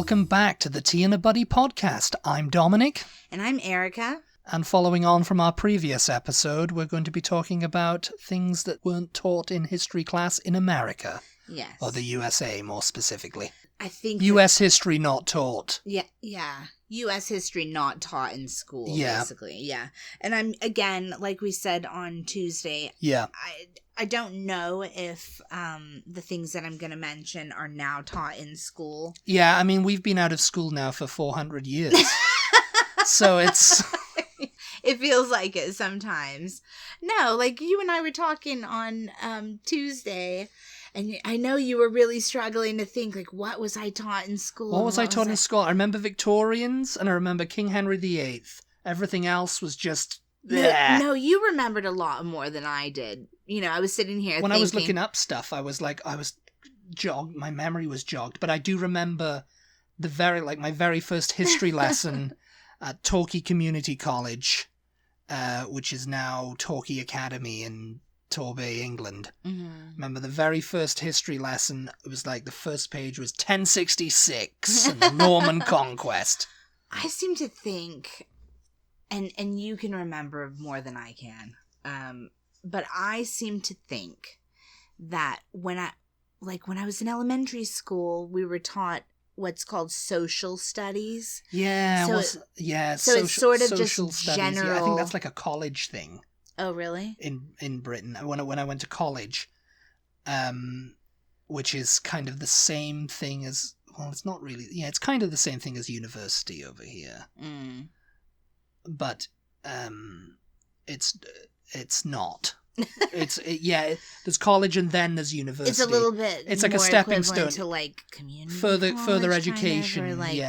Welcome back to the Tea and a Buddy podcast. I'm Dominic. And I'm Erica. And following on from our previous episode, we're going to be talking about things that weren't taught in history class in America. Yes. Or the USA, more specifically. I think U.S. history not taught. Yeah. U.S. history not taught in school, basically. Yeah. And I'm, again, like we said on Tuesday, I don't know if the things that I'm going to mention are now taught in school. Yeah, I mean, we've been out of school now for 400 years. So it's... It feels like it sometimes. No, like you and I were talking on Tuesday, and I know you were really struggling to think, like, what was I taught in school? What was I taught in school? I remember Victorians, and I remember King Henry VIII. Everything else was just... No, you remembered a lot more than I did. You know, I was sitting here When I was looking up stuff, I was jogged. My memory was jogged, but I do remember my very first history lesson at Torquay Community College, which is now Torquay Academy in Torbay, England. Mm-hmm. Remember the very first history lesson, it was like the first page was 1066 and the Norman Conquest. I seem to think, and you can remember more than I can, but I seem to think that when I was in elementary school, we were taught what's called social studies. Yeah, so it's sort of just studies. General. Yeah, I think that's like a college thing. Oh, really? In Britain, when I went to college, which is kind of the same thing as, well, it's not really. Yeah, it's kind of the same thing as university over here. Mm. But it's not. There's college and then there's university. It's a little bit. It's like a stepping stone to like community further education, kind of, or like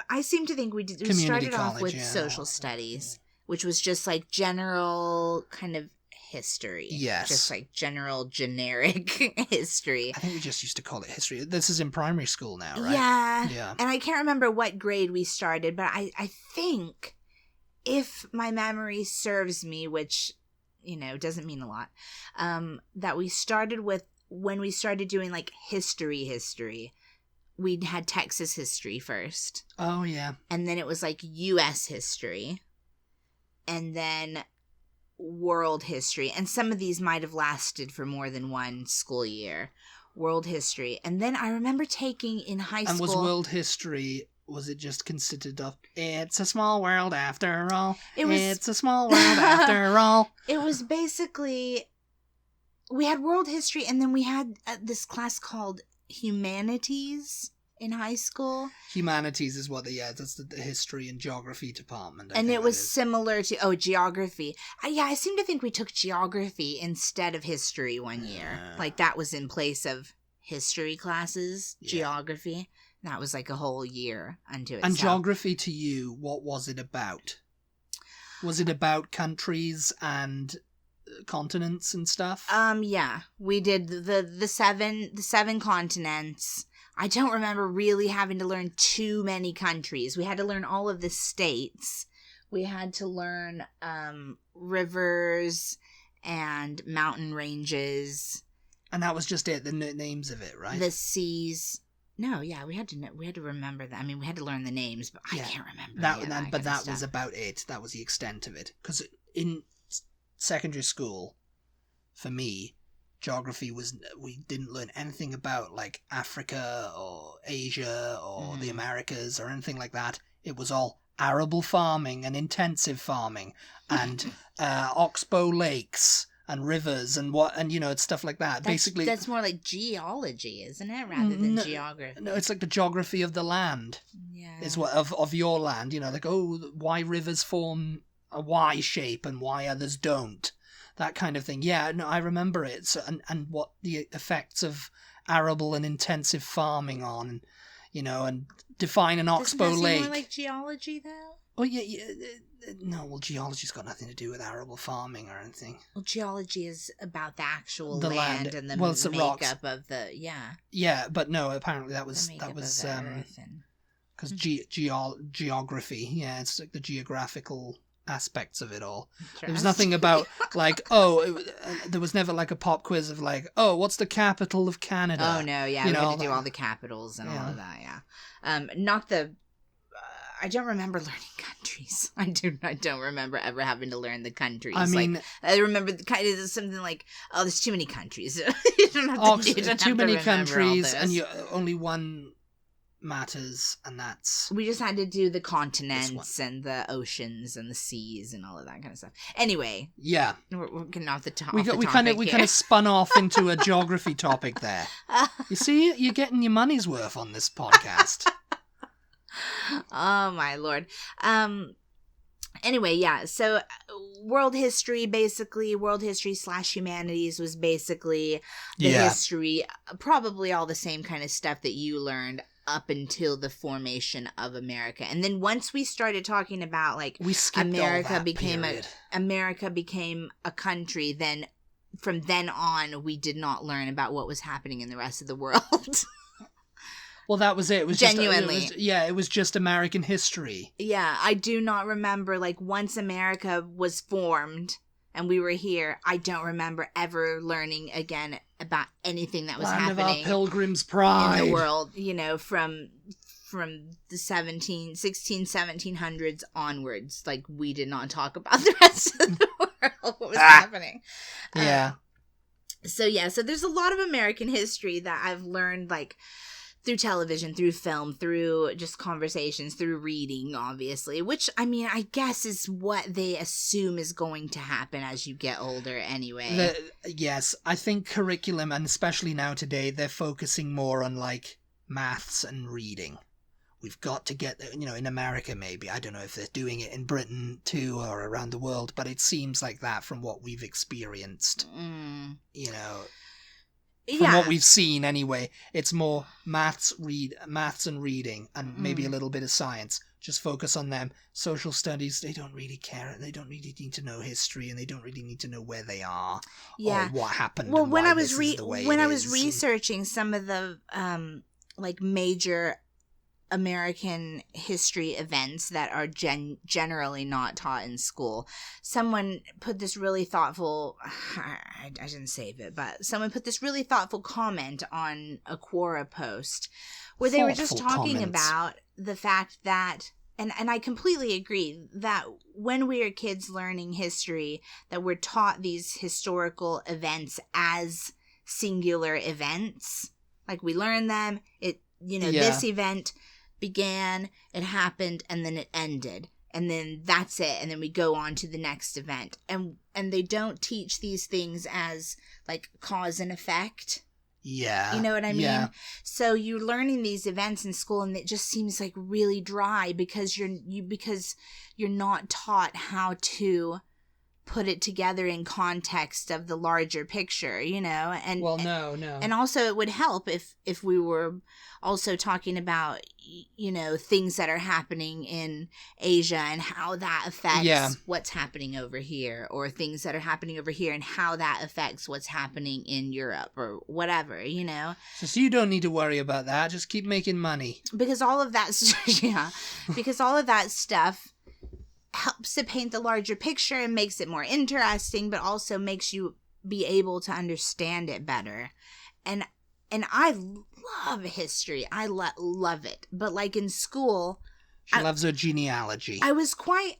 I seem to think we started off with social studies, which was just like general kind of history. Yes, just like generic history. I think we just used to call it history. This is in primary school now, right? Yeah. And I can't remember what grade we started, but I think, if my memory serves me, which, you know, doesn't mean a lot, that we started with, when we started doing like history, we had Texas history first. Oh, yeah. And then it was like U.S. history. And then world history. And some of these might have lasted for more than one school year. World history. And then I remember taking in high school... And was world history... Was it just considered of, it's a small world after all? It's a small world after all. It was basically, we had world history, and then we had this class called humanities in high school. Humanities is what that's the history and geography department. And it was similar to, geography. I seem to think we took geography instead of history one year. Like that was in place of history classes, geography. That was like a whole year unto itself. And geography to you, what was it about? Was it about countries and continents and stuff? Yeah. We did the seven continents. I don't remember really having to learn too many countries. We had to learn all of the states. We had to learn rivers and mountain ranges. And that was just it, the names of it, right? The seas. No, yeah, we had to remember that. I mean, we had to learn the names, but I can't remember that. But that was about it. That was the extent of it. Because in secondary school, for me, geography we didn't learn anything about like Africa or Asia or the Americas or anything like that. It was all arable farming and intensive farming and oxbow lakes. And rivers and it's stuff like that. Basically, that's more like geology, isn't it, rather than geography? No, it's like the geography of the land. Yeah, is what of your land. You know, like why rivers form a Y shape and why others don't. That kind of thing. Yeah, no, I remember it. So, and what the effects of arable and intensive farming on, and define an oxbow lake. More like geology, though. Oh yeah. No, well, geology's got nothing to do with arable farming or anything. Well, geology is about the actual land and the makeup rocks. Of the Yeah, but no, apparently that was because geography. Yeah, it's like the geographical aspects of it all. Interesting. There was nothing about like, there was never like a pop quiz of like, what's the capital of Canada? Oh no, yeah, we had to do all the capitals and all of that. Yeah, not the. I don't remember learning countries. I don't remember ever having to learn the countries. I mean, like, I remember the kind of something like, there's too many countries. You don't have to, you don't have too to many remember countries, all and those. only one matters, and that's We just had to do the continents and the oceans and the seas and all of that kind of stuff. Anyway, yeah. we're getting off the top. We kind of spun off into a geography topic there. You see, you're getting your money's worth on this podcast. Oh my lord. Anyway, yeah, so world history / humanities was basically the history, probably all the same kind of stuff that you learned up until the formation of America. And then once we started talking about like America became a country, then from then on we did not learn about what was happening in the rest of the world. Well, that was it. It was genuinely. It was just American history. Yeah, I do not remember, like, once America was formed and we were here, I don't remember ever learning again about anything that was Land happening of our Pilgrim's Pride in the world, from the 1700s onwards. Like, we did not talk about the rest of the world, what was happening. Yeah. So there's a lot of American history that I've learned, like, through television, through film, through just conversations, through reading, obviously, which, I mean, I guess is what they assume is going to happen as you get older anyway. Yes, I think curriculum, and especially now today, they're focusing more on, like, maths and reading. We've got to get, in America maybe, I don't know if they're doing it in Britain too or around the world, but it seems like that from what we've experienced, From what we've seen anyway, it's more maths and reading, and maybe a little bit of science. Just focus on them. Social studies, they don't really care. They don't really need to know history, and they don't really need to know where they are or what happened. Well, and when why I was I was researching some of the like major American history events that are generally not taught in school, someone put this really thoughtful, I didn't save it, but someone put this really thoughtful comment on a Quora post where they were just talking about the fact that, and I completely agree, that when we are kids learning history, that we're taught these historical events as singular events. Like, we learn them, this event began, it happened, and then it ended, and then that's it, and then we go on to the next event, and they don't teach these things as like cause and effect. Yeah, you know what I mean? Yeah. So you're learning these events in school, and it just seems like really dry because you're not taught how to put it together in context of the larger picture, and no. And also it would help if we were also talking about, things that are happening in Asia and how that affects what's happening over here, or things that are happening over here and how that affects what's happening in Europe or whatever, So you don't need to worry about that. Just keep making money. Because all of that, because all of that stuff helps to paint the larger picture and makes it more interesting, but also makes you be able to understand it better. And I love history. I love it. But like in school, she loves her genealogy. I was quite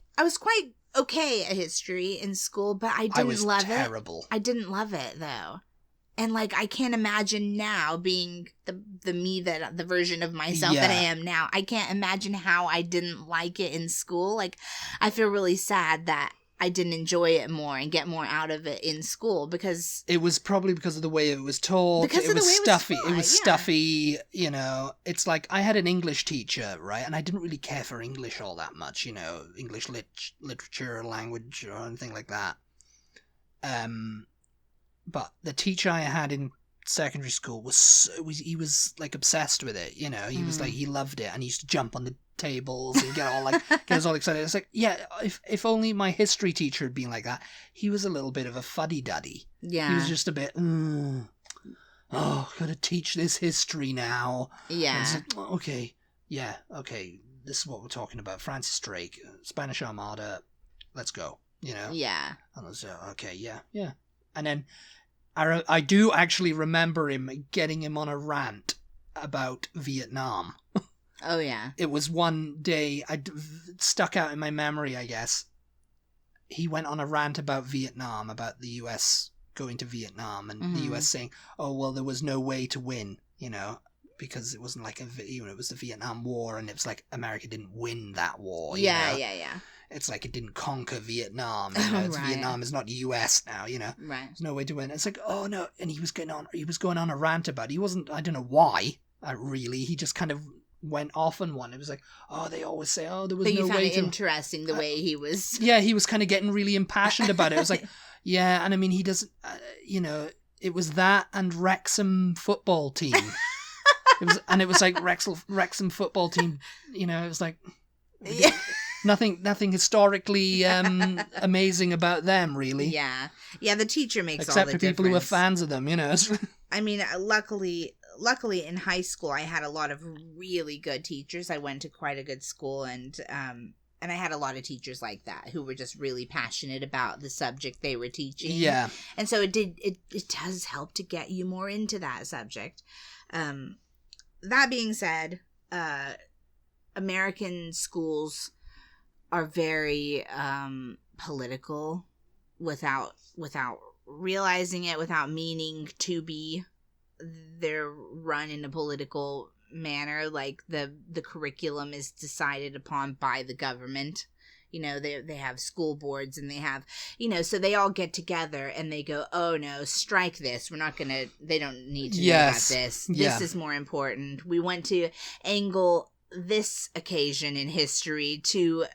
okay at history in school, but I didn't love it. Terrible. I didn't love it though. And like, I can't imagine now being the me, that the version of myself that I am now. I can't imagine how I didn't like it in school. Like, I feel really sad that I didn't enjoy it more and get more out of it in school, because it was probably because of the way it was taught. Because of the way stuffy. it was stuffy. It's like I had an English teacher, right, and I didn't really care for English all that much. English literature, language, or anything like that. But the teacher I had in secondary school he was like obsessed with it. He was like, he loved it, and he used to jump on the tables and get us all excited. It's like, if only my history teacher had been like that. He was a little bit of a fuddy-duddy. Yeah. He was just a bit, gotta teach this history now. Yeah. It's like, okay, this is what we're talking about. Francis Drake, Spanish Armada, let's go, you know? Yeah. And I was okay, yeah. And then I do actually remember him getting him on a rant about Vietnam. Oh, yeah. It was one day, stuck out in my memory, I guess. He went on a rant about Vietnam, about the US going to Vietnam, and the US saying, oh, well, there was no way to win, you know, because it wasn't like, it was the Vietnam War, and it was like America didn't win that war, you know? Yeah. It's like it didn't conquer Vietnam, you know, Right. Vietnam is not US now, you know? Right. There's no way to win. It's like, oh, no, and he was going on a rant about it. He wasn't, I don't know why, really, he just kind of went off on one. It was like, oh, they always say, oh, there was no way to... But you found it interesting the way he was... Yeah, he was kind of getting really impassioned about it. It was like, yeah, and I mean, he doesn't, you know, it was that and Wrexham football team. It was like Wrexham football team, you know, it was like... Yeah. Nothing historically amazing about them, really. Yeah. Yeah, the teacher makes Except all the for difference. people who are fans of them, you know. I mean, luckily in high school, I had a lot of really good teachers. I went to quite a good school, and I had a lot of teachers like that who were just really passionate about the subject they were teaching. Yeah. And so it does help to get you more into that subject. That being said, American schools are very political without realizing it, without meaning to be. They're run in a political manner. Like the curriculum is decided upon by the government. You know, they have school boards, and they have, you know, so they all get together and they go, oh no, strike this. We're not going to, they don't need to know about this. This is more important. We want to angle this occasion in history to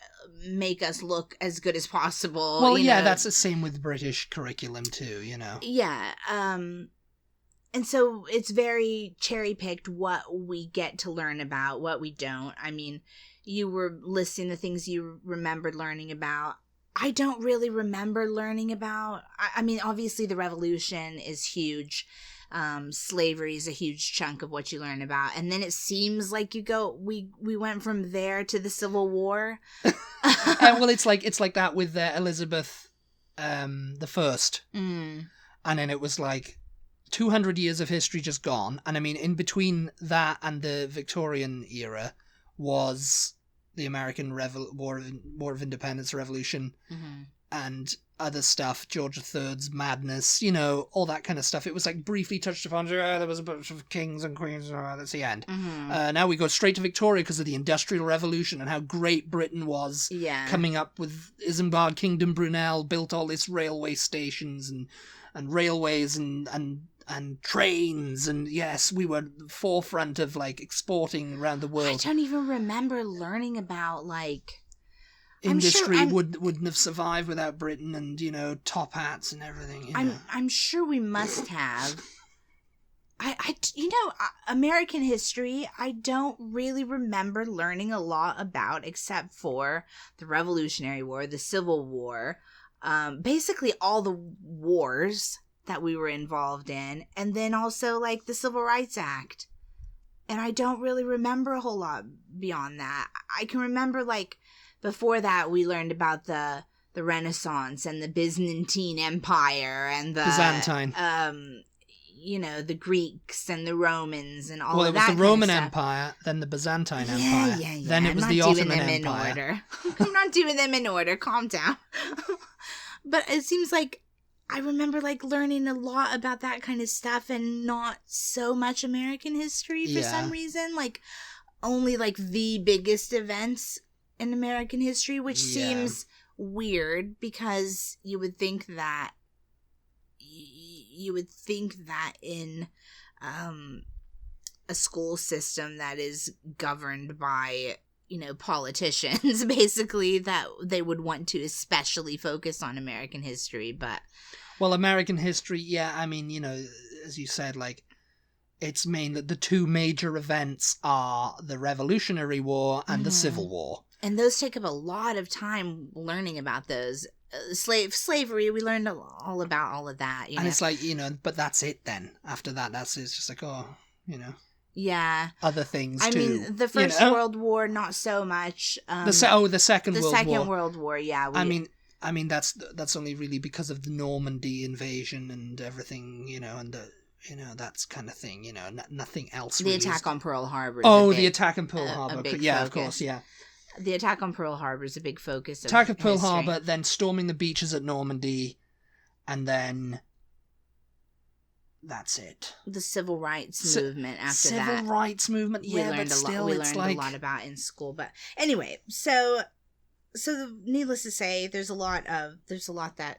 make us look as good as possible. Well, yeah, that's the same with British curriculum too, you know. Yeah. And so it's very cherry-picked what we get to learn about, what we don't. I mean, you were listing the things you remembered learning about. I don't really remember learning about. I mean, obviously the revolution is huge. Slavery is a huge chunk of what you learn about. And then it seems like we went from there to the Civil War. Well, it's like that with Elizabeth the First. Mm. And then it was like 200 years of history just gone. And I mean, in between that and the Victorian era was the American War of Independence Revolution, and other stuff, George III's madness, you know, all that kind of stuff. It was like briefly touched upon, there was a bunch of kings and queens, that's the end. Now we go straight to Victoria because of the Industrial Revolution and how great Britain was coming up with Isambard Kingdom Brunel, built all this railway stations and railways and trains, and yes, we were the forefront of like exporting around the world. I don't even remember learning about like industry wouldn't have survived without Britain, and you know, top hats and everything. I'm sure we must have. American history, I don't really remember learning a lot about, except for the Revolutionary War, the Civil War, basically all the wars that we were involved in, and then also like the Civil Rights Act. And I don't really remember a whole lot beyond that. I can remember like before that we learned about the Renaissance and the Byzantine Empire and the Byzantine. You know, the Greeks and the Romans and all of that. Well, it was the Roman Empire, then the Byzantine Empire. Yeah. Then it was the Ottoman Empire. In order. I'm not doing them in order. Calm down. But it seems like I remember like learning a lot about that kind of stuff and not so much American history for some reason. Like only like the biggest events in American history, which seems weird because you would think that in a school system that is governed by, you know, politicians, basically, that they would want to especially focus on American history. But well, American history, I mean, you know, as you said, like it's main that the two major events are the Revolutionary War and the Civil War, and those take up a lot of time learning about those. Slavery, we learned all about all of that, you know? It's like, you know, but that's it then. After that, it's just like, oh, you know. Yeah. Other things, too. I mean, the First World War, not so much. The Second World War. The Second World War, yeah. I mean, I mean, that's only really because of the Normandy invasion and everything, and that's kind of thing, nothing else. The really attack on Pearl Harbor. The attack on Pearl Harbor. Yeah, focus. Of course, yeah. The attack on Pearl Harbor is a big focus of Attack of Pearl history. Harbor, then storming the beaches at Normandy, and then that's it. The civil rights movement after that. Civil rights movement, yeah, we learned a lot about in school. But anyway, so needless to say, there's a lot that,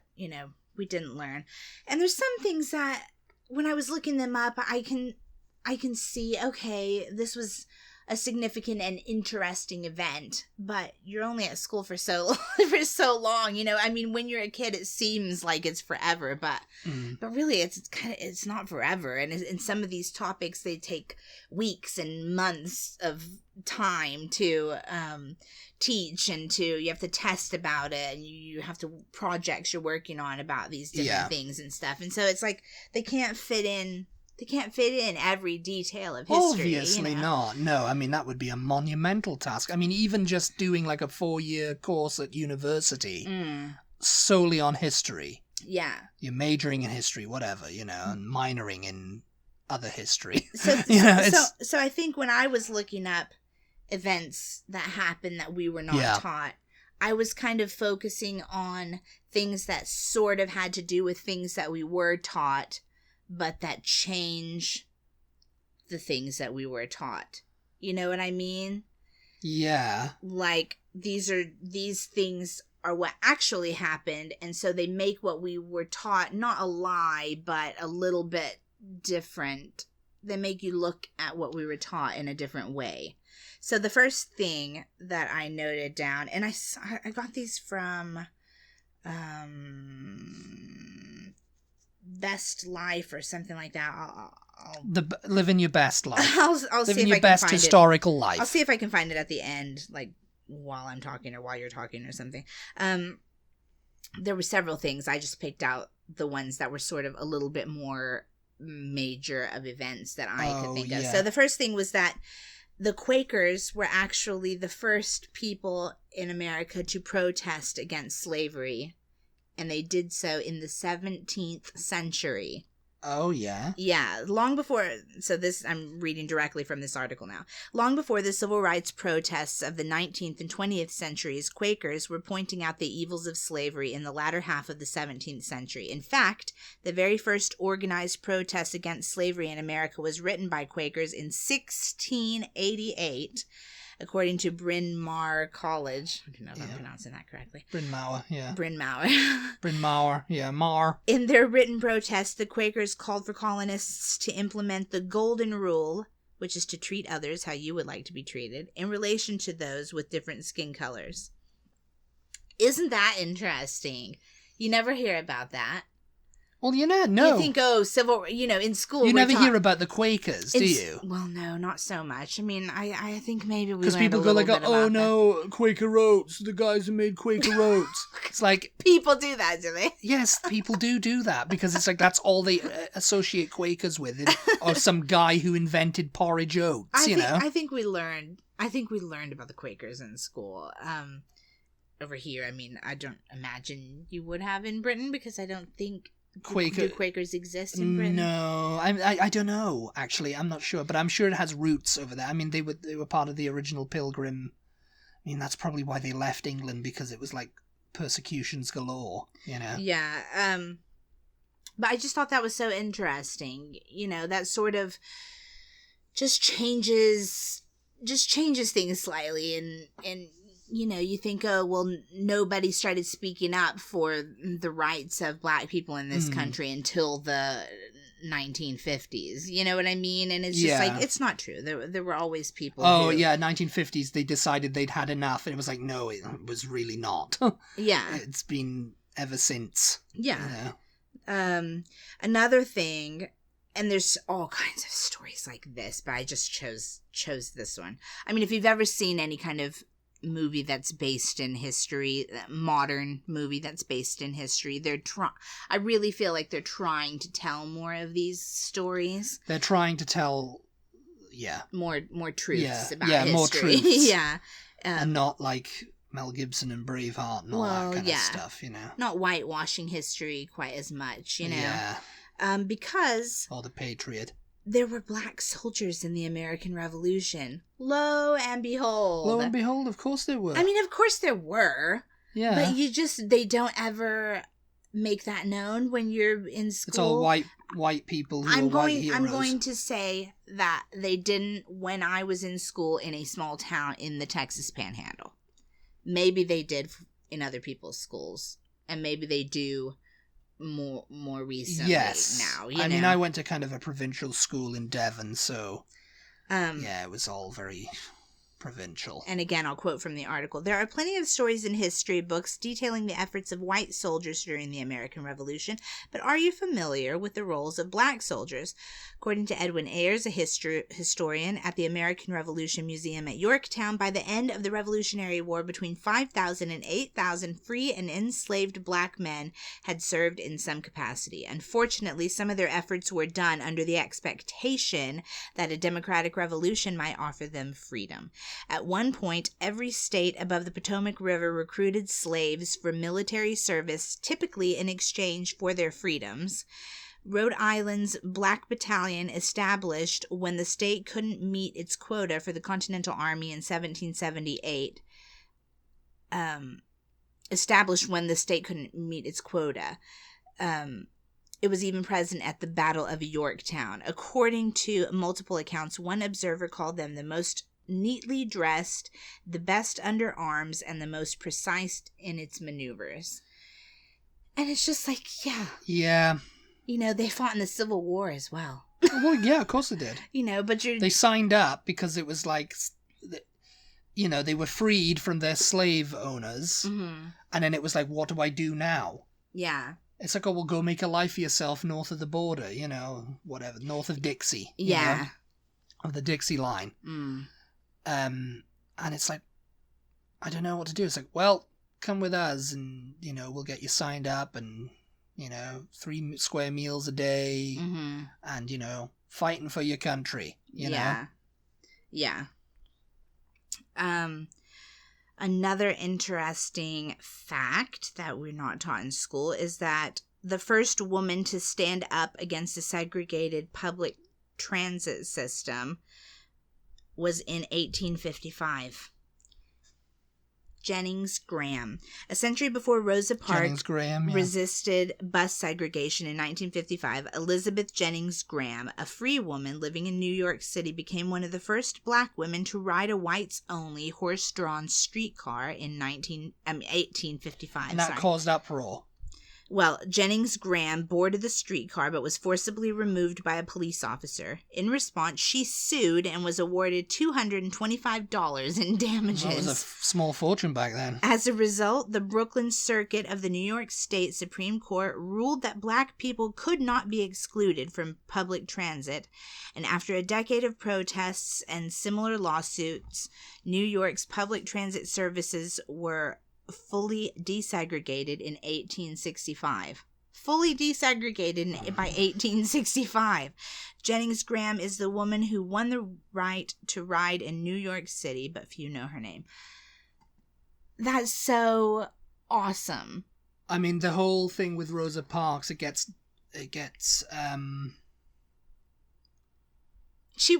we didn't learn. And there's some things that when I was looking them up, I can see, okay, this was a significant and interesting event, but you're only at school for so long, I mean, when you're a kid, it seems like it's forever, but really it's not forever. And in some of these topics, they take weeks and months of time to teach, and you have to test about it, and you have to projects you're working on about these different things and stuff. And so it's like they can't fit in every detail of history. Obviously not. No, I mean, that would be a monumental task. I mean, even just doing like a 4-year course at university solely on history. Yeah. You're majoring in history, whatever, and minoring in other history. So I think when I was looking up events that happened that we were not taught, I was kind of focusing on things that sort of had to do with things that we were taught, but that change the things that we were taught. You know what I mean? Yeah. Like, these things are what actually happened, and so they make what we were taught not a lie, but a little bit different. They make you look at what we were taught in a different way. So the first thing that I noted down, and I got these from Best Life or something like that. Living your best life. I'll see if I can find it. Living your best historical life. I'll see if I can find it at the end, like while I'm talking or while you're talking or something. There were several things. I just picked out the ones that were sort of a little bit more major of events that I could think of. So the first thing was that the Quakers were actually the first people in America to protest against slavery. And they did so in the 17th century. Oh, yeah? Yeah, long before, so this, I'm reading directly from this article now. Long before the civil rights protests of the 19th and 20th centuries, Quakers were pointing out the evils of slavery in the latter half of the 17th century. In fact, the very first organized protest against slavery in America was written by Quakers in 1688. According to Bryn Mawr College. I don't know if I'm pronouncing that correctly. Bryn Mawr, yeah. Bryn Mawr. Bryn Mawr, yeah, Mawr. In their written protest, the Quakers called for colonists to implement the Golden Rule, which is to treat others how you would like to be treated, in relation to those with different skin colors. Isn't that interesting? You never hear about that. Well, no. You think, civil, in school. You never hear about the Quakers, do you? Well, no, not so much. I mean, I think maybe we because people go like, oh no, Quaker Oats, the guys who made Quaker Oats. It's like people do that, do they? Yes, people do that because it's like that's all they associate Quakers with, or some guy who invented porridge oats. I think we learned about the Quakers in school. Over here, I mean, I don't imagine you would have in Britain because I don't think. Do Quakers exist in Britain? No, I don't know. Actually, I'm not sure, but I'm sure it has roots over there. I mean, they were part of the original Pilgrim. I mean, that's probably why they left England, because it was like persecutions galore. Yeah. But I just thought that was so interesting. That sort of just changes things slightly, and. You think, oh, well, nobody started speaking up for the rights of black people in this country until the 1950s. You know what I mean? And it's just like, it's not true. There were always people 1950s, they decided they'd had enough, and it was like, no, it was really not. Yeah. It's been ever since. Yeah. Another thing, and there's all kinds of stories like this, but I just chose this one. I mean, if you've ever seen any kind of movie that's based in history, modern movie that's based in history, I really feel like they're trying to tell more of these stories. They're trying to tell more truths about history. More truths. Yeah. And not like Mel Gibson and Braveheart and all that kind of stuff, you know. Not whitewashing history quite as much, you know. Yeah. Because... Or The Patriot. There were black soldiers in the American Revolution. Lo and behold. Lo and behold, of course there were. I mean, of course there were. Yeah. But they don't ever make that known when you're in school. It's all white people who are white heroes. I'm going to say that they didn't when I was in school in a small town in the Texas Panhandle. Maybe they did in other people's schools. And maybe they do more recently now. I mean, I went to kind of a provincial school in Devon, so yeah, it was all very provincial. And again, I'll quote from the article. There are plenty of stories in history books detailing the efforts of white soldiers during the American Revolution, but are you familiar with the roles of black soldiers? According to Edwin Ayers, a historian at the American Revolution Museum at Yorktown, by the end of the Revolutionary War, between 5,000 and 8,000 free and enslaved black men had served in some capacity. Unfortunately, some of their efforts were done under the expectation that a democratic revolution might offer them freedom. At one point, every state above the Potomac River recruited slaves for military service, typically in exchange for their freedoms. Rhode Island's Black Battalion, established when the state couldn't meet its quota for the Continental Army in 1778, it was even present at the Battle of Yorktown. According to multiple accounts, one observer called them the most neatly dressed, the best under arms, and the most precise in its maneuvers. And it's just like, yeah. You know, they fought in the Civil War as well. Well, yeah, of course they did. You know, but they signed up because it was like, you know, they were freed from their slave owners. Mm-hmm. And then it was like, what do I do now? Yeah. It's like, oh, well, go make a life for yourself north of the border, you know, whatever, north of Dixie. Yeah. You know, of the Dixie line. Mm. And it's like, I don't know what to do. It's like, well, come with us and, you know, we'll get you signed up and, you know, 3 square meals a day and, you know, fighting for your country, you know? Yeah. Another interesting fact that we're not taught in school is that the first woman to stand up against a segregated public transit system was in 1855. Jennings Graham. A century before Rosa Parks resisted bus segregation in 1955, Elizabeth Jennings Graham, a free woman living in New York City, became one of the first black women to ride a whites-only horse-drawn streetcar in 1855. And that caused uproar. Well, Jennings Graham boarded the streetcar but was forcibly removed by a police officer. In response, she sued and was awarded $225 in damages. That was a small fortune back then. As a result, the Brooklyn Circuit of the New York State Supreme Court ruled that black people could not be excluded from public transit, and after a decade of protests and similar lawsuits, New York's public transit services were fully desegregated in 1865. Fully desegregated by 1865. Jennings Graham is the woman who won the right to ride in New York City, but few know her name. That's so awesome. I mean, the whole thing with Rosa Parks,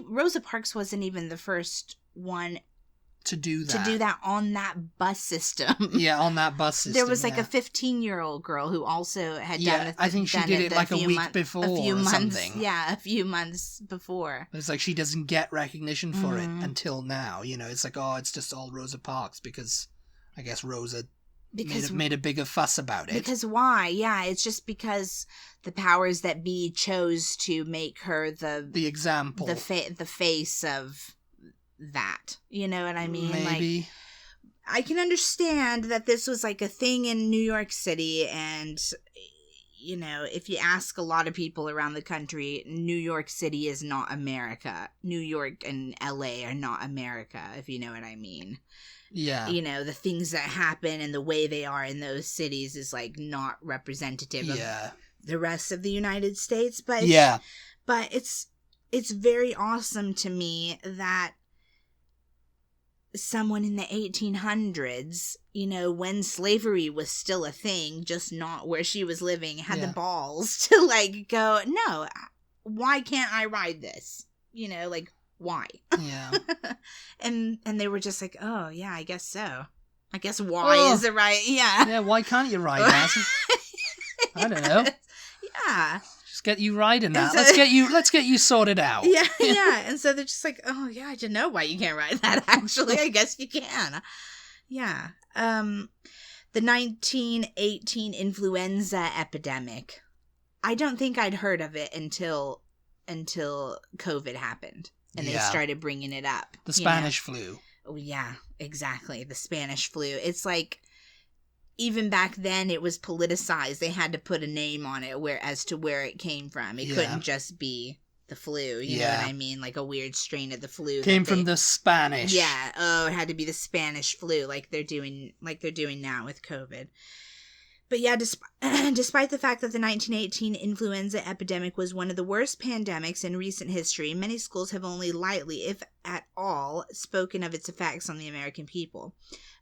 Rosa Parks wasn't even the first one to do that on that bus system. Yeah, on that bus system. There was like a 15-year-old girl who also had done it. I think she did it like a week before or something. Yeah, a few months before. It's like she doesn't get recognition for it until now. You know, it's like, oh, it's just all Rosa Parks because I guess Rosa made a bigger fuss about it. Because why? Yeah, it's just because the powers that be chose to make her the example, the face of that. You know what I mean? Maybe. Like, I can understand that this was like a thing in New York City, and you know, if you ask a lot of people around the country, New York City is not America. New York and LA are not America, if you know what I mean. Yeah. You know, the things that happen and the way they are in those cities is like not representative of the rest of the United States, but it's very awesome to me that someone in the 1800s, you know, when slavery was still a thing, just not where she was living, had the balls to, like, go, no, why can't I ride this? You know, like, why? Yeah. and they were just like, oh, yeah, I guess so. I guess why is the right, yeah. Yeah, why can't you ride that? I don't know. Yeah. Just get you riding that. So, let's get you sorted out. Yeah, yeah. And so they're just like, oh, yeah, I didn't know why you can't ride that, actually. I guess you can. Yeah. The 1918 influenza epidemic. I don't think I'd heard of it until COVID happened. And they started bringing it up. The Spanish flu. Oh, yeah, exactly. The Spanish flu. It's like, even back then, it was politicized. They had to put a name on it as to where it came from. It couldn't just be the flu. You know what I mean? Like a weird strain of the flu. Came from the Spanish. Yeah. Oh, it had to be the Spanish flu, like they're doing now with COVID. But yeah, despite the fact that the 1918 influenza epidemic was one of the worst pandemics in recent history, many schools have only lightly, if at all, spoken of its effects on the American people.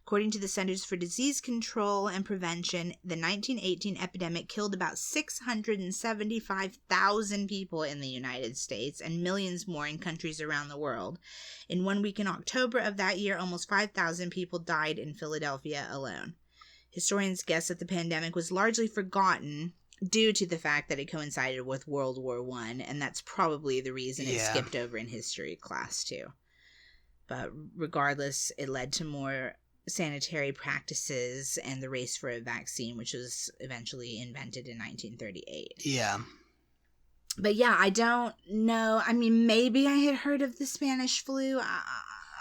According to the Centers for Disease Control and Prevention, the 1918 epidemic killed about 675,000 people in the United States and millions more in countries around the world. In 1 week in October of that year, almost 5,000 people died in Philadelphia alone. Historians guess that the pandemic was largely forgotten due to the fact that it coincided with World War I, and that's probably the reason it skipped over in history class too. But regardless, it led to more sanitary practices and the race for a vaccine, which was eventually invented in 1938. Yeah. But yeah, I don't know. I mean, maybe I had heard of the Spanish flu.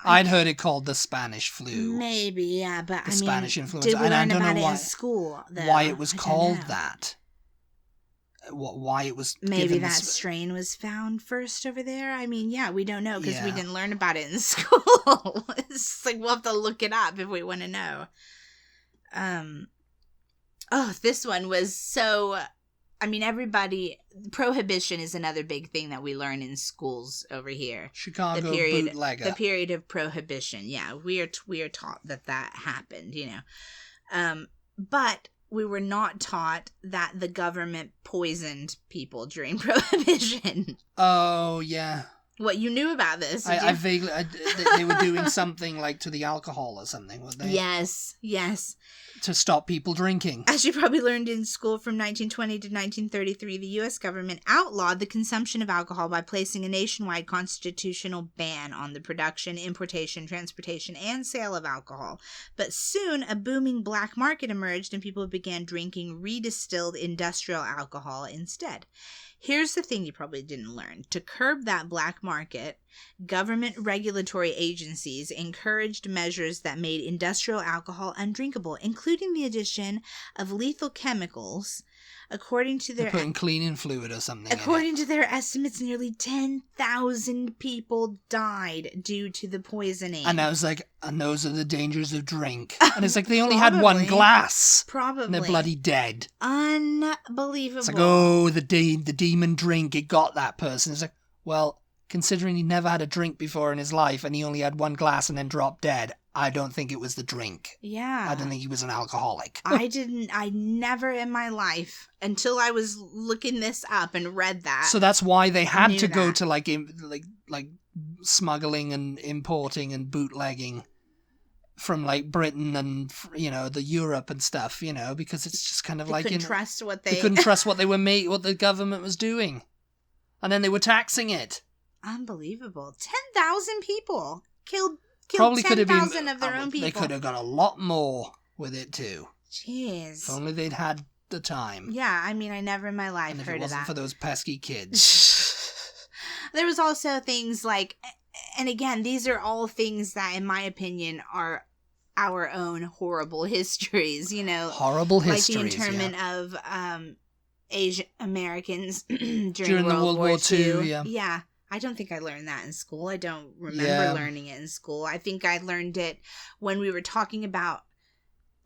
I'd heard it called the Spanish flu. Maybe, yeah, but the Spanish influenza. Did we learn I don't about know it why, in school, though? why it was called that. Why it was maybe that strain was found first over there. I mean, yeah, we don't know because we didn't learn about it in school. It's like we'll have to look it up if we want to know. This one was so. I mean, prohibition is another big thing that we learn in schools over here. Chicago bootlegger. The period of prohibition. Yeah, we are taught that happened, you know. But we were not taught that the government poisoned people during prohibition. Oh, yeah. What, you knew about this? I vaguely... they were doing something like to the alcohol or something, weren't they? Yes. To stop people drinking. As you probably learned in school, from 1920 to 1933, the U.S. government outlawed the consumption of alcohol by placing a nationwide constitutional ban on the production, importation, transportation, and sale of alcohol. But soon, a booming black market emerged and people began drinking redistilled industrial alcohol instead. Here's the thing you probably didn't learn. To curb that black market, government regulatory agencies encouraged measures that made industrial alcohol undrinkable, including the addition of lethal chemicals. According to their... They're putting cleaning fluid or something. According to their estimates, nearly 10,000 people died due to the poisoning. And I was like, and those are the dangers of drink. And it's like they only had one glass. Probably. And they're bloody dead. Unbelievable. It's like, oh, the demon drink, it got that person. It's like, well, considering he never had a drink before in his life and he only had one glass and then dropped dead, I don't think it was the drink. Yeah. I don't think he was an alcoholic. I never in my life, until I was looking this up and read that. So that's why they had to go to like smuggling and importing and bootlegging from like Britain and, you know, the Europe and stuff, you know, because it's just kind of they like... couldn't trust what they couldn't trust what the government was doing. And then they were taxing it. Unbelievable. 10,000 people killed Probably 10,000 of their own people. They could have got a lot more with it too. Jeez. If only they'd had the time. Yeah, I mean, I never in my life heard of that. And if it wasn't for those pesky kids. There was also things like, and again, these are all things that, in my opinion, are our own horrible histories, you know. Horrible histories, like the internment of Asian Americans during the World War II. Yeah. I don't think I learned that in school. I don't remember learning it in school. I think I learned it when we were talking about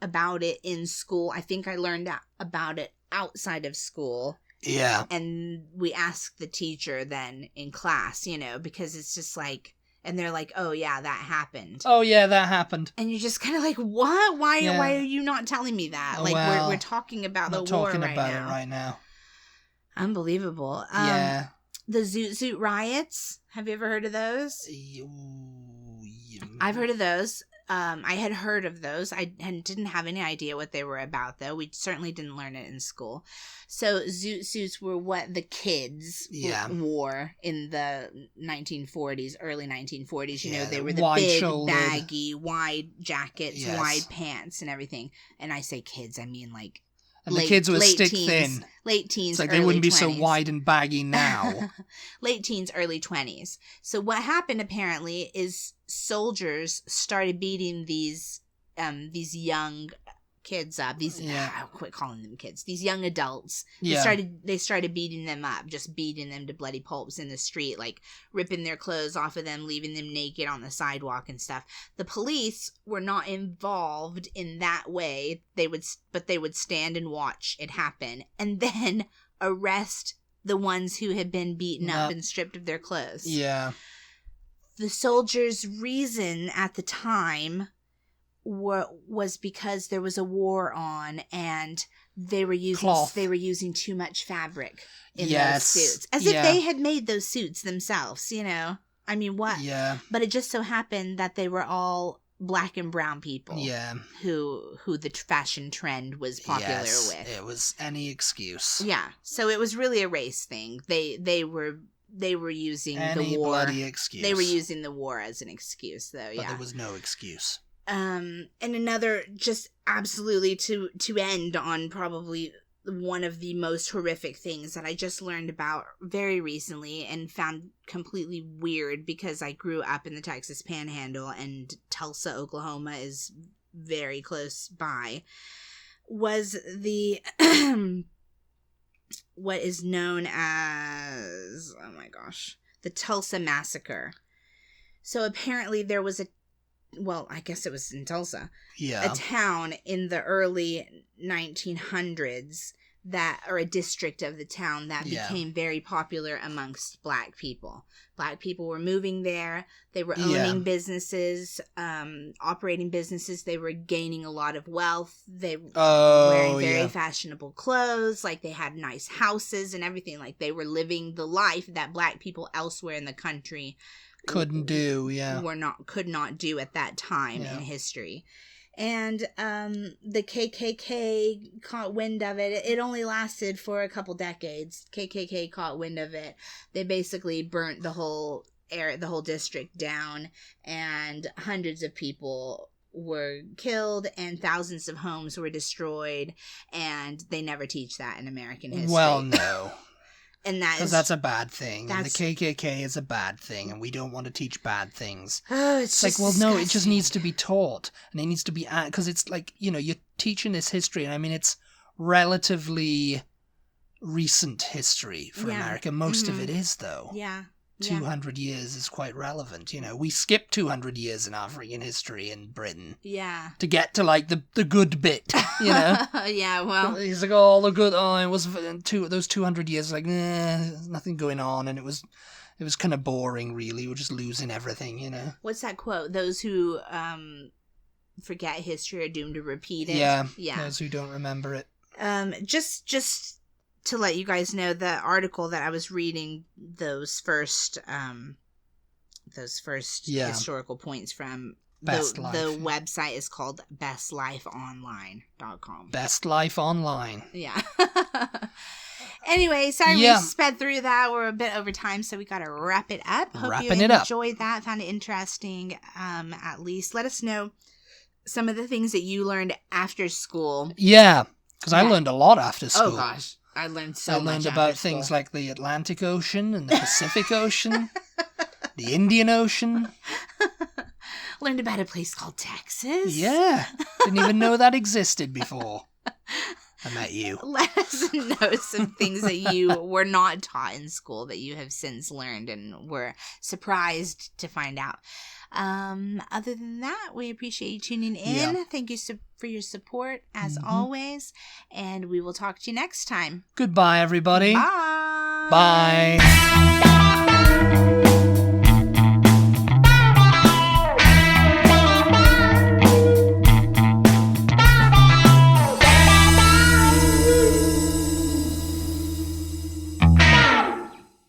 it in school. I think I learned about it outside of school. Yeah. And we asked the teacher then in class, you know, because it's just like, And they're like, oh, yeah, that happened. Oh, yeah, that happened. And you're just kind of like, what? Why are you not telling me that? Oh, like, well, we're talking about the not war talking right about now. it right now. Unbelievable. Yeah. The Zoot Suit riots. Have you ever heard of those? I've heard of those. I had heard of those. I didn't have any idea what they were about, though. We certainly didn't learn it in school. So Zoot Suits were what the kids wore in the 1940s, early 1940s. You know, they were the big, baggy, wide jackets, wide pants, and everything. And I say kids, I mean like and the kids were stick thin. Late teens, it's like early they wouldn't be 20s. so wide and baggy now. Late teens, early 20s. So what happened apparently is soldiers started beating these young kids up. I'll quit calling them kids. These young adults. They started beating them up, just beating them to bloody pulps in the street, like ripping their clothes off of them, leaving them naked on the sidewalk and stuff. The police were not involved in that way. But they would stand and watch it happen and then arrest the ones who had been beaten up and stripped of their clothes. Yeah. The soldiers' reason at the time was because there was a war on and they were using too much fabric in those suits. As if they had made those suits themselves, you know. I mean, what? Yeah. But it just so happened that they were all black and brown people. Yeah. Who the fashion trend was popular with. It was any excuse. Yeah. So it was really a race thing. They were using the war. Bloody excuse. They were using the war as an excuse, though. But there was no excuse. And another, just absolutely to end on probably one of the most horrific things that I just learned about very recently and found completely weird because I grew up in the Texas Panhandle and Tulsa, Oklahoma is very close by, was the what is known as, oh my gosh, the Tulsa Massacre. So apparently there was I guess it was in Tulsa. Yeah. A town in the early 1900s or a district of the town that became very popular amongst black people. Black people were moving there. They were owning businesses, operating businesses. They were gaining a lot of wealth. They were wearing very fashionable clothes. Like they had nice houses and everything. Like they were living the life that black people elsewhere in the country could not do at that time in history. And the KKK caught wind of it. It only lasted for a couple decades. KKK caught wind of it. They basically burnt the whole district down, and hundreds of people were killed and thousands of homes were destroyed, and they never teach that in American history. Well, no. And because that's a bad thing. And the KKK is a bad thing, and we don't want to teach bad things. Oh, it's like, well, disgusting. no, it just needs to be taught, and it needs to be because it's like, you know, you're teaching this history, and I mean, it's relatively recent history for America. Most of it is, though. Yeah. 200 years is quite relevant. You know, we skipped 200 years in African history in Britain. Yeah. To get to, like, the good bit, you know? Yeah, well. He's like, oh, the good, it was those 200 years, like, there's nothing going on, and it was kind of boring, really. We're just losing everything, you know? What's that quote? Those who forget history are doomed to repeat it. Yeah. Those who don't remember it. Just to let you guys know, the article that I was reading those first historical points from, the website is called bestlifeonline.com. Best Life Online. Yeah. Anyway, sorry we sped through that. We're a bit over time, so we got to wrap it up. Hope you enjoyed that, found it interesting, at least. Let us know some of the things that you learned after school. Yeah, because I learned a lot after school. Oh, gosh. I learned so much. I learned about things like the Atlantic Ocean and the Pacific Ocean, the Indian Ocean. Learned about a place called Texas. Yeah. Didn't even know that existed before I met you. Let us know some things that you were not taught in school that you have since learned and were surprised to find out. Other than that, we appreciate you tuning in. Yeah. Thank you for your support, as always. And we will talk to you next time. Goodbye, everybody. Bye. Bye.